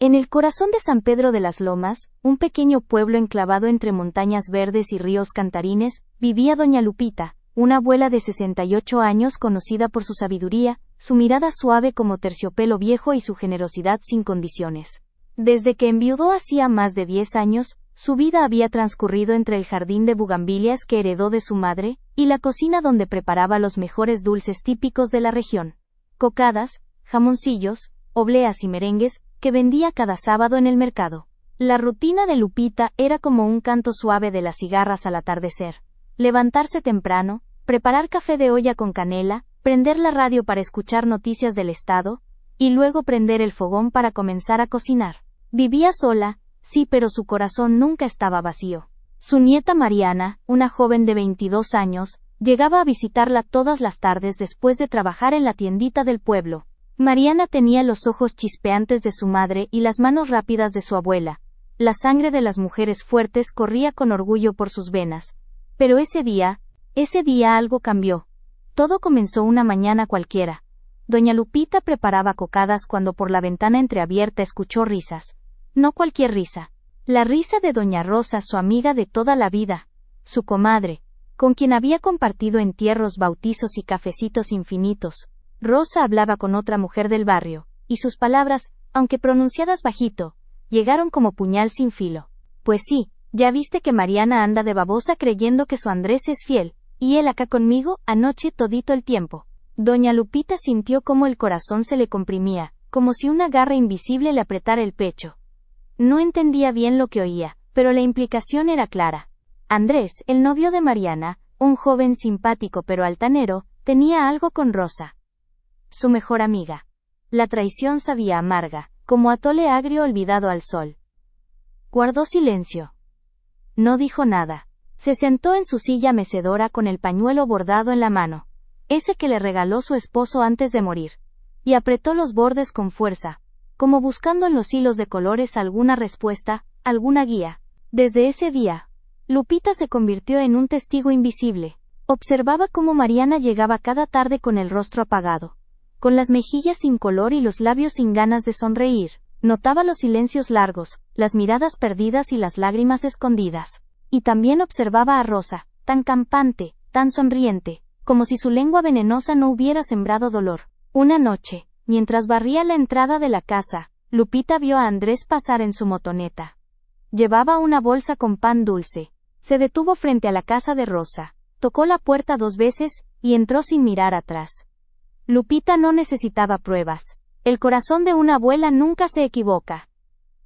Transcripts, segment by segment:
En el corazón de San Pedro de las Lomas, un pequeño pueblo enclavado entre montañas verdes y ríos cantarines, vivía doña Lupita, una abuela de 68 años conocida por su sabiduría, su mirada suave como terciopelo viejo y su generosidad sin condiciones. Desde que enviudó hacía más de 10 años, su vida había transcurrido entre el jardín de bugambilias que heredó de su madre, y la cocina donde preparaba los mejores dulces típicos de la región. Cocadas, jamoncillos, obleas y merengues, que vendía cada sábado en el mercado. La rutina de Lupita era como un canto suave de las cigarras al atardecer. Levantarse temprano, preparar café de olla con canela, prender la radio para escuchar noticias del estado, y luego prender el fogón para comenzar a cocinar. Vivía sola, sí, pero su corazón nunca estaba vacío. Su nieta Mariana, una joven de 22 años, llegaba a visitarla todas las tardes después de trabajar en la tiendita del pueblo. Mariana tenía los ojos chispeantes de su madre y las manos rápidas de su abuela. La sangre de las mujeres fuertes corría con orgullo por sus venas. Pero ese día algo cambió. Todo comenzó una mañana cualquiera. Doña Lupita preparaba cocadas cuando por la ventana entreabierta escuchó risas. No cualquier risa. La risa de doña Rosa, su amiga de toda la vida. Su comadre, con quien había compartido entierros, bautizos y cafecitos infinitos. Rosa hablaba con otra mujer del barrio, y sus palabras, aunque pronunciadas bajito, llegaron como puñal sin filo. Pues sí, ya viste que Mariana anda de babosa creyendo que su Andrés es fiel, y él acá conmigo, anoche todito el tiempo. Doña Lupita sintió como el corazón se le comprimía, como si una garra invisible le apretara el pecho. No entendía bien lo que oía, pero la implicación era clara. Andrés, el novio de Mariana, un joven simpático pero altanero, tenía algo con Rosa, su mejor amiga. La traición sabía amarga, como atole agrio olvidado al sol. Guardó silencio. No dijo nada. Se sentó en su silla mecedora con el pañuelo bordado en la mano, ese que le regaló su esposo antes de morir, y apretó los bordes con fuerza, como buscando en los hilos de colores alguna respuesta, alguna guía. Desde ese día, Lupita se convirtió en un testigo invisible. Observaba cómo Mariana llegaba cada tarde con el rostro apagado, con las mejillas sin color y los labios sin ganas de sonreír. Notaba los silencios largos, las miradas perdidas y las lágrimas escondidas. Y también observaba a Rosa, tan campante, tan sonriente, como si su lengua venenosa no hubiera sembrado dolor. Una noche, mientras barría la entrada de la casa, Lupita vio a Andrés pasar en su motoneta. Llevaba una bolsa con pan dulce. Se detuvo frente a la casa de Rosa, tocó la puerta 2 veces, y entró sin mirar atrás. Lupita no necesitaba pruebas. El corazón de una abuela nunca se equivoca.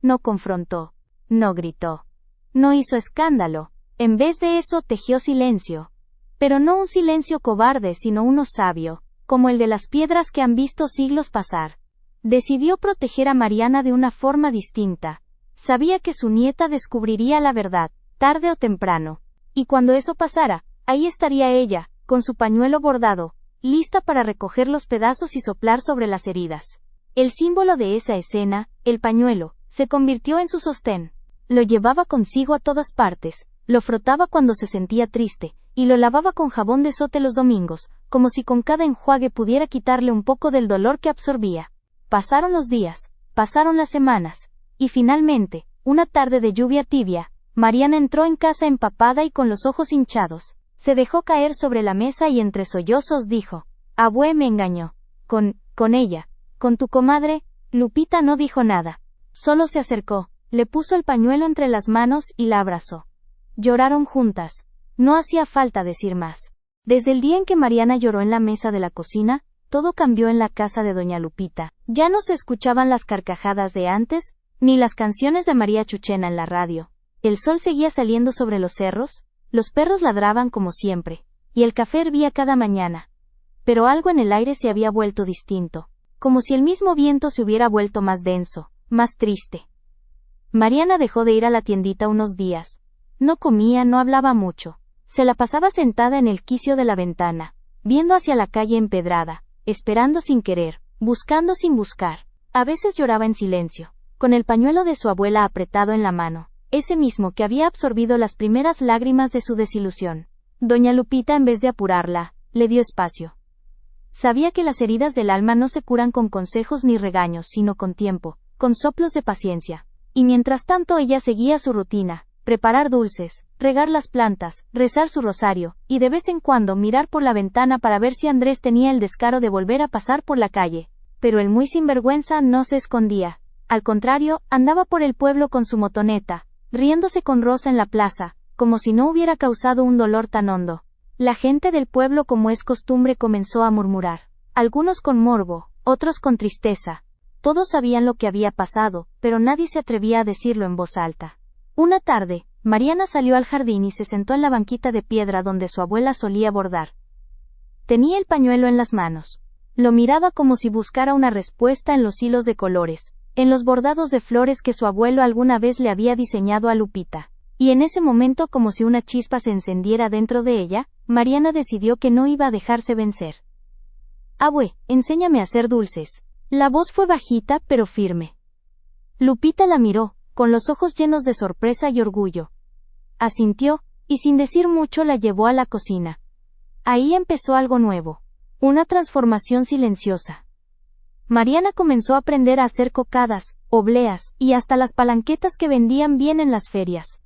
No confrontó. No gritó. No hizo escándalo. En vez de eso tejió silencio. Pero no un silencio cobarde, sino uno sabio, como el de las piedras que han visto siglos pasar. Decidió proteger a Mariana de una forma distinta. Sabía que su nieta descubriría la verdad, tarde o temprano. Y cuando eso pasara, ahí estaría ella, con su pañuelo bordado, lista para recoger los pedazos y soplar sobre las heridas. El símbolo de esa escena, el pañuelo, se convirtió en su sostén. Lo llevaba consigo a todas partes, lo frotaba cuando se sentía triste, y lo lavaba con jabón de zote los domingos, como si con cada enjuague pudiera quitarle un poco del dolor que absorbía. Pasaron los días, pasaron las semanas, y finalmente, una tarde de lluvia tibia, Mariana entró en casa empapada y con los ojos hinchados. Se dejó caer sobre la mesa y entre sollozos dijo: Abue me engañó. Con ella. Con tu comadre. Lupita no dijo nada. Solo se acercó, le puso el pañuelo entre las manos y la abrazó. Lloraron juntas. No hacía falta decir más. Desde el día en que Mariana lloró en la mesa de la cocina, todo cambió en la casa de doña Lupita. Ya no se escuchaban las carcajadas de antes, ni las canciones de María Chuchena en la radio. El sol seguía saliendo sobre los cerros, los perros ladraban como siempre, y el café hervía cada mañana. Pero algo en el aire se había vuelto distinto, como si el mismo viento se hubiera vuelto más denso, más triste. Mariana dejó de ir a la tiendita unos días. No comía, no hablaba mucho. Se la pasaba sentada en el quicio de la ventana, viendo hacia la calle empedrada, esperando sin querer, buscando sin buscar. A veces lloraba en silencio, con el pañuelo de su abuela apretado en la mano, ese mismo que había absorbido las primeras lágrimas de su desilusión. Doña Lupita, en vez de apurarla, le dio espacio. Sabía que las heridas del alma no se curan con consejos ni regaños, sino con tiempo, con soplos de paciencia. Y mientras tanto ella seguía su rutina: preparar dulces, regar las plantas, rezar su rosario, y de vez en cuando mirar por la ventana para ver si Andrés tenía el descaro de volver a pasar por la calle. Pero el muy sinvergüenza no se escondía. Al contrario, andaba por el pueblo con su motoneta, riéndose con Rosa en la plaza, como si no hubiera causado un dolor tan hondo. La gente del pueblo, como es costumbre, comenzó a murmurar. Algunos con morbo, otros con tristeza. Todos sabían lo que había pasado, pero nadie se atrevía a decirlo en voz alta. Una tarde, Mariana salió al jardín y se sentó en la banquita de piedra donde su abuela solía bordar. Tenía el pañuelo en las manos. Lo miraba como si buscara una respuesta en los hilos de colores, en los bordados de flores que su abuelo alguna vez le había diseñado a Lupita. Y en ese momento, como si una chispa se encendiera dentro de ella, Mariana decidió que no iba a dejarse vencer. «Abue, enséñame a hacer dulces». La voz fue bajita pero firme. Lupita la miró, con los ojos llenos de sorpresa y orgullo. Asintió, y sin decir mucho la llevó a la cocina. Ahí empezó algo nuevo. Una transformación silenciosa. Mariana comenzó a aprender a hacer cocadas, obleas, y hasta las palanquetas que vendían bien en las ferias.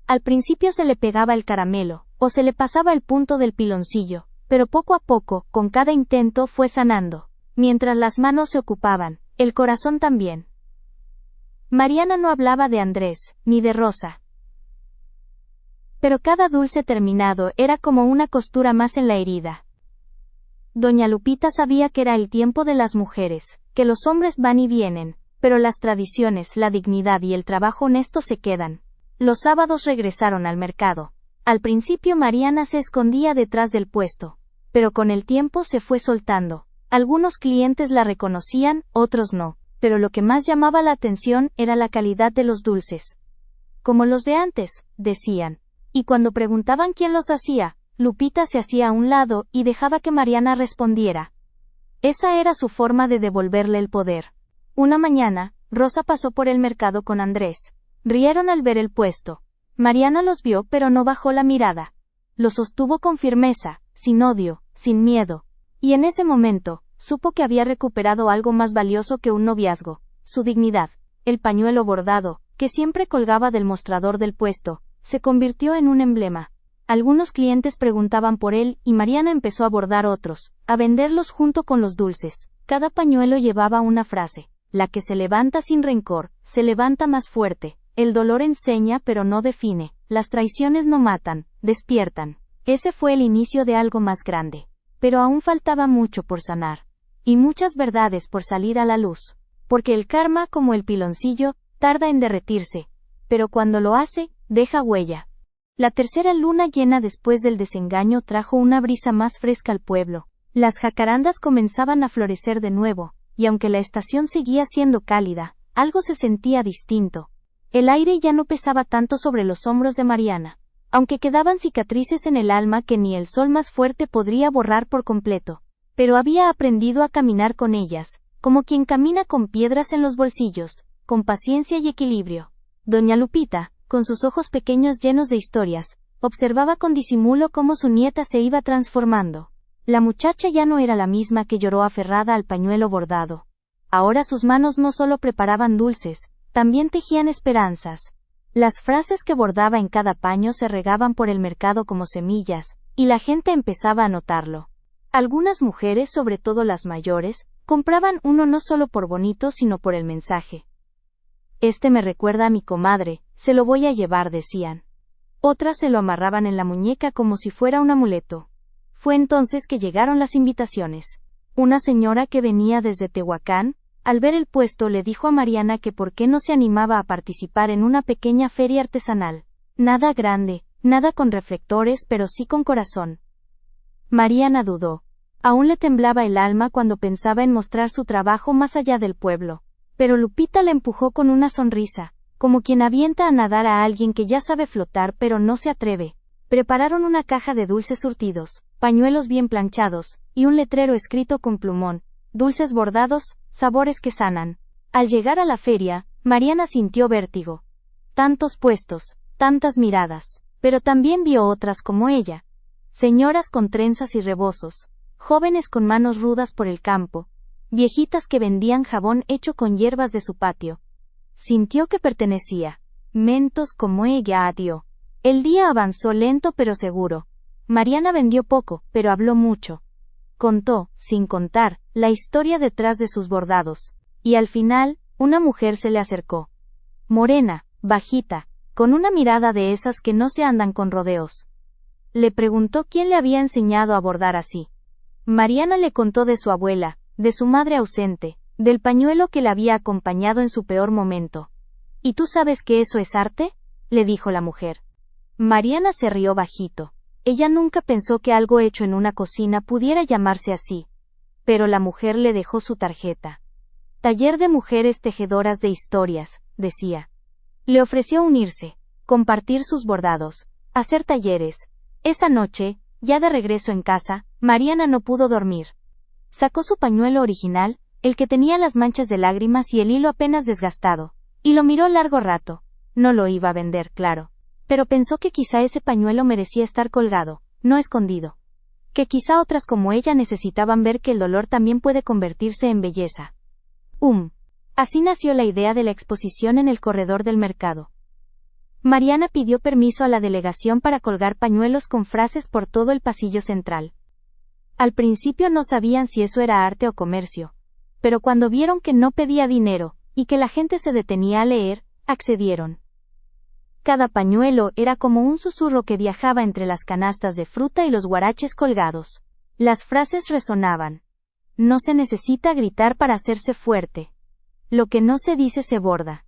Al principio se le pegaba el caramelo, o se le pasaba el punto del piloncillo, pero poco a poco, con cada intento fue sanando. Mientras las manos se ocupaban, el corazón también. Mariana no hablaba de Andrés, ni de Rosa. Pero cada dulce terminado era como una costura más en la herida. Doña Lupita sabía que era el tiempo de las mujeres, que los hombres van y vienen, pero las tradiciones, la dignidad y el trabajo honesto se quedan. Los sábados regresaron al mercado. Al principio Mariana se escondía detrás del puesto, pero con el tiempo se fue soltando. Algunos clientes la reconocían, otros no, pero lo que más llamaba la atención era la calidad de los dulces. Como los de antes, decían. Y cuando preguntaban quién los hacía, Lupita se hacía a un lado y dejaba que Mariana respondiera. Esa era su forma de devolverle el poder. Una mañana, Rosa pasó por el mercado con Andrés. Rieron al ver el puesto. Mariana los vio pero no bajó la mirada. Lo sostuvo con firmeza, sin odio, sin miedo. Y en ese momento, supo que había recuperado algo más valioso que un noviazgo, su dignidad. El pañuelo bordado, que siempre colgaba del mostrador del puesto, se convirtió en un emblema. Algunos clientes preguntaban por él y Mariana empezó a bordar otros, a venderlos junto con los dulces. Cada pañuelo llevaba una frase: la que se levanta sin rencor, se levanta más fuerte. El dolor enseña pero no define, las traiciones no matan, despiertan. Ese fue el inicio de algo más grande. Pero aún faltaba mucho por sanar. Y muchas verdades por salir a la luz. Porque el karma, como el piloncillo, tarda en derretirse. Pero cuando lo hace, deja huella. La tercera luna llena después del desengaño trajo una brisa más fresca al pueblo. Las jacarandas comenzaban a florecer de nuevo, y aunque la estación seguía siendo cálida, algo se sentía distinto. El aire ya no pesaba tanto sobre los hombros de Mariana. Aunque quedaban cicatrices en el alma que ni el sol más fuerte podría borrar por completo. Pero había aprendido a caminar con ellas, como quien camina con piedras en los bolsillos, con paciencia y equilibrio. Doña Lupita, con sus ojos pequeños llenos de historias, observaba con disimulo cómo su nieta se iba transformando. La muchacha ya no era la misma que lloró aferrada al pañuelo bordado. Ahora sus manos no solo preparaban dulces, también tejían esperanzas. Las frases que bordaba en cada paño se regaban por el mercado como semillas, y la gente empezaba a notarlo. Algunas mujeres, sobre todo las mayores, compraban uno no solo por bonito sino por el mensaje. Este me recuerda a mi comadre, se lo voy a llevar, decían. Otras se lo amarraban en la muñeca como si fuera un amuleto. Fue entonces que llegaron las invitaciones. Una señora que venía desde Tehuacán, al ver el puesto le dijo a Mariana que por qué no se animaba a participar en una pequeña feria artesanal. Nada grande, nada con reflectores, pero sí con corazón. Mariana dudó. Aún le temblaba el alma cuando pensaba en mostrar su trabajo más allá del pueblo. Pero Lupita la empujó con una sonrisa, como quien avienta a nadar a alguien que ya sabe flotar pero no se atreve. Prepararon una caja de dulces surtidos, pañuelos bien planchados, y un letrero escrito con plumón: dulces bordados, sabores que sanan. Al llegar a la feria, Mariana sintió vértigo. Tantos puestos, tantas miradas, pero también vio otras como ella. Señoras con trenzas y rebozos, jóvenes con manos rudas por el campo, viejitas que vendían jabón hecho con hierbas de su patio, Sintió que pertenecía. Mentos como ella dio. El día avanzó lento pero seguro. Mariana vendió poco, pero habló mucho. Contó, sin contar, la historia detrás de sus bordados. Y al final, una mujer se le acercó. Morena, bajita, con una mirada de esas que no se andan con rodeos. Le preguntó quién le había enseñado a bordar así. Mariana le contó de su abuela, de su madre ausente, del pañuelo que la había acompañado en su peor momento. ¿Y tú sabes que eso es arte?, le dijo la mujer. Mariana se rió bajito. Ella nunca pensó que algo hecho en una cocina pudiera llamarse así. Pero la mujer le dejó su tarjeta. Taller de mujeres tejedoras de historias, decía. Le ofreció unirse, compartir sus bordados, hacer talleres. Esa noche, ya de regreso en casa, Mariana no pudo dormir. Sacó su pañuelo original, el que tenía las manchas de lágrimas y el hilo apenas desgastado, y lo miró largo rato. No lo iba a vender, claro. Pero pensó que quizá ese pañuelo merecía estar colgado, no escondido. Que quizá otras como ella necesitaban ver que el dolor también puede convertirse en belleza. Así nació la idea de la exposición en el corredor del mercado. Mariana pidió permiso a la delegación para colgar pañuelos con frases por todo el pasillo central. Al principio no sabían si eso era arte o comercio. Pero cuando vieron que no pedía dinero, y que la gente se detenía a leer, accedieron. Cada pañuelo era como un susurro que viajaba entre las canastas de fruta y los guaraches colgados. Las frases resonaban. No se necesita gritar para hacerse fuerte. Lo que no se dice se borda.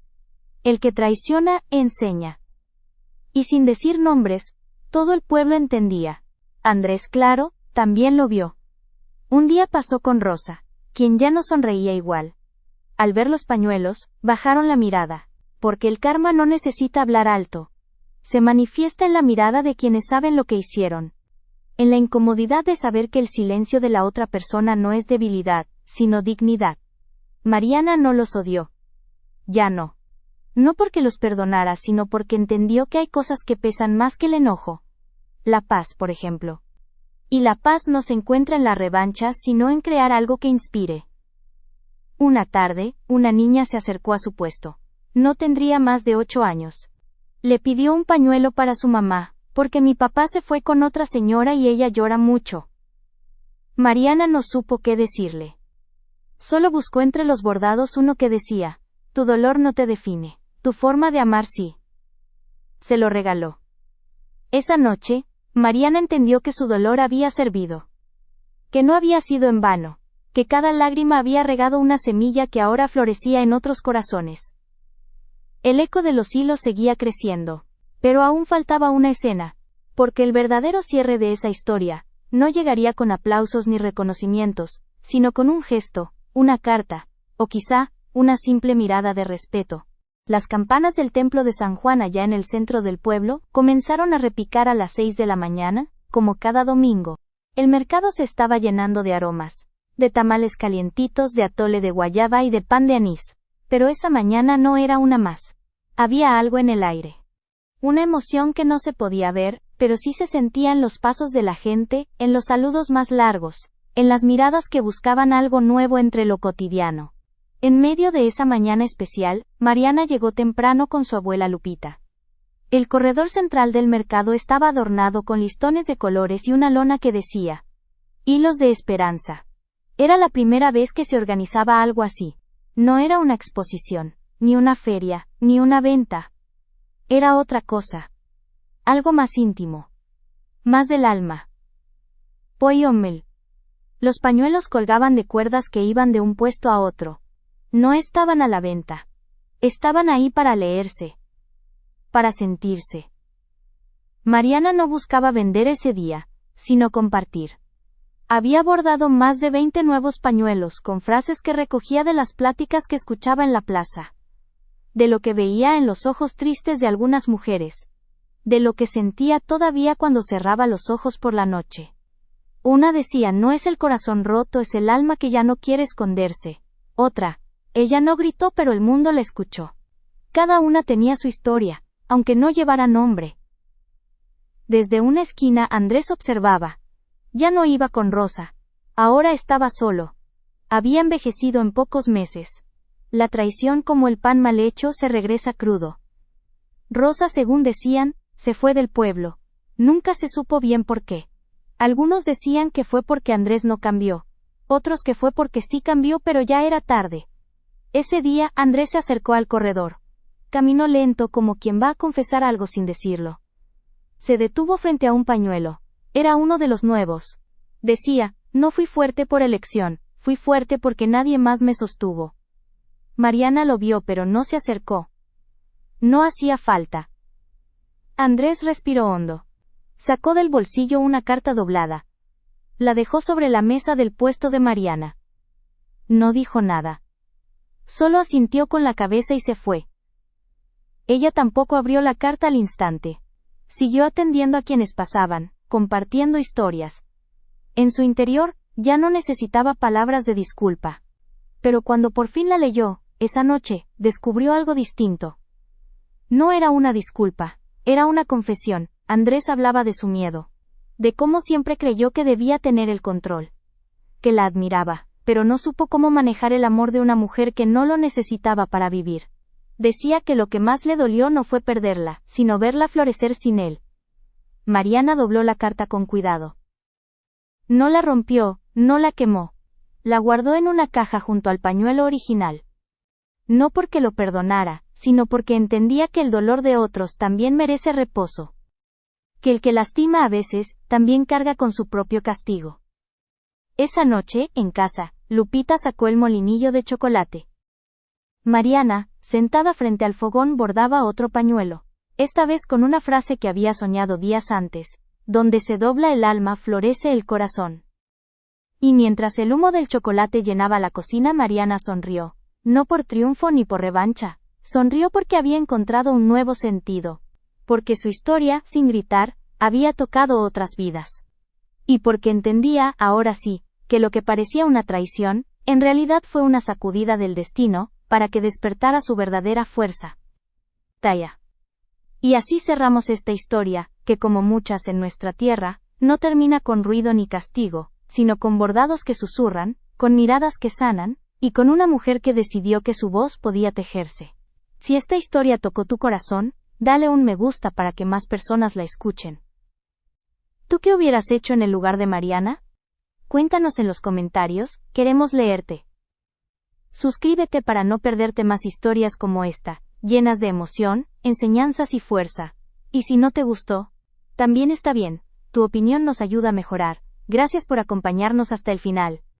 El que traiciona, enseña. Y sin decir nombres, todo el pueblo entendía. Andrés, claro, también lo vio. Un día pasó con Rosa, quien ya no sonreía igual. Al ver los pañuelos, bajaron la mirada, porque el karma no necesita hablar alto. Se manifiesta en la mirada de quienes saben lo que hicieron. En la incomodidad de saber que el silencio de la otra persona no es debilidad, sino dignidad. Mariana no los odió. Ya no. No porque los perdonara, sino porque entendió que hay cosas que pesan más que el enojo. La paz, por ejemplo. Y la paz no se encuentra en la revancha, sino en crear algo que inspire. Una tarde, una niña se acercó a su puesto. No tendría más de 8 años. Le pidió un pañuelo para su mamá, porque mi papá se fue con otra señora y ella llora mucho. Mariana no supo qué decirle. Solo buscó entre los bordados uno que decía, tu dolor no te define, tu forma de amar sí. Se lo regaló. Esa noche, Mariana entendió que su dolor había servido. Que no había sido en vano, que cada lágrima había regado una semilla que ahora florecía en otros corazones. El eco de los hilos seguía creciendo, pero aún faltaba una escena, porque el verdadero cierre de esa historia no llegaría con aplausos ni reconocimientos, sino con un gesto, una carta, o quizá, una simple mirada de respeto. Las campanas del templo de San Juan allá en el centro del pueblo comenzaron a repicar a las 6 de la mañana, como cada domingo. El mercado se estaba llenando de aromas, de tamales calientitos, de atole de guayaba y de pan de anís. Pero esa mañana no era una más. Había algo en el aire. Una emoción que no se podía ver, pero sí se sentía en los pasos de la gente, en los saludos más largos, en las miradas que buscaban algo nuevo entre lo cotidiano. En medio de esa mañana especial, Mariana llegó temprano con su abuela Lupita. El corredor central del mercado estaba adornado con listones de colores y una lona que decía, Hilos de Esperanza. Era la primera vez que se organizaba algo así. No era una exposición, ni una feria, ni una venta. Era otra cosa. Algo más íntimo. Más del alma. Poyomel. Los pañuelos colgaban de cuerdas que iban de un puesto a otro. No estaban a la venta. Estaban ahí para leerse. Para sentirse. Mariana no buscaba vender ese día, sino compartir. Había bordado más de 20 nuevos pañuelos con frases que recogía de las pláticas que escuchaba en la plaza. De lo que veía en los ojos tristes de algunas mujeres. De lo que sentía todavía cuando cerraba los ojos por la noche. Una decía, no es el corazón roto, es el alma que ya no quiere esconderse. Otra, ella no gritó pero el mundo la escuchó. Cada una tenía su historia, aunque no llevara nombre. Desde una esquina Andrés observaba. Ya no iba con Rosa. Ahora estaba solo. Había envejecido en pocos meses. La traición como el pan mal hecho se regresa crudo. Rosa, según decían, se fue del pueblo. Nunca se supo bien por qué. Algunos decían que fue porque Andrés no cambió. Otros que fue porque sí cambió, pero ya era tarde. Ese día, Andrés se acercó al corredor. Caminó lento como quien va a confesar algo sin decirlo. Se detuvo frente a un pañuelo. Era uno de los nuevos. Decía, no fui fuerte por elección, fui fuerte porque nadie más me sostuvo. Mariana lo vio pero no se acercó. No hacía falta. Andrés respiró hondo. Sacó del bolsillo una carta doblada. La dejó sobre la mesa del puesto de Mariana. No dijo nada. Solo asintió con la cabeza y se fue. Ella tampoco abrió la carta al instante. Siguió atendiendo a quienes pasaban, compartiendo historias. En su interior, ya no necesitaba palabras de disculpa. Pero cuando por fin la leyó, esa noche, descubrió algo distinto. No era una disculpa, era una confesión. Andrés hablaba de su miedo. De cómo siempre creyó que debía tener el control. Que la admiraba, pero no supo cómo manejar el amor de una mujer que no lo necesitaba para vivir. Decía que lo que más le dolió no fue perderla, sino verla florecer sin él. Mariana dobló la carta con cuidado. No la rompió, no la quemó. La guardó en una caja junto al pañuelo original. No porque lo perdonara, sino porque entendía que el dolor de otros también merece reposo. Que el que lastima a veces, también carga con su propio castigo. Esa noche, en casa, Lupita sacó el molinillo de chocolate. Mariana, sentada frente al fogón, bordaba otro pañuelo. Esta vez con una frase que había soñado días antes: donde se dobla el alma florece el corazón. Y mientras el humo del chocolate llenaba la cocina, Mariana sonrió. No por triunfo ni por revancha. Sonrió porque había encontrado un nuevo sentido. Porque su historia, sin gritar, había tocado otras vidas. Y porque entendía, ahora sí, que lo que parecía una traición, en realidad fue una sacudida del destino, para que despertara su verdadera fuerza. Taya. Y así cerramos esta historia, que como muchas en nuestra tierra, no termina con ruido ni castigo, sino con bordados que susurran, con miradas que sanan, y con una mujer que decidió que su voz podía tejerse. Si esta historia tocó tu corazón, dale un me gusta para que más personas la escuchen. ¿Tú qué hubieras hecho en el lugar de Mariana? Cuéntanos en los comentarios, queremos leerte. Suscríbete para no perderte más historias como esta, llenas de emoción, enseñanzas y fuerza. Y si no te gustó, también está bien, tu opinión nos ayuda a mejorar. Gracias por acompañarnos hasta el final.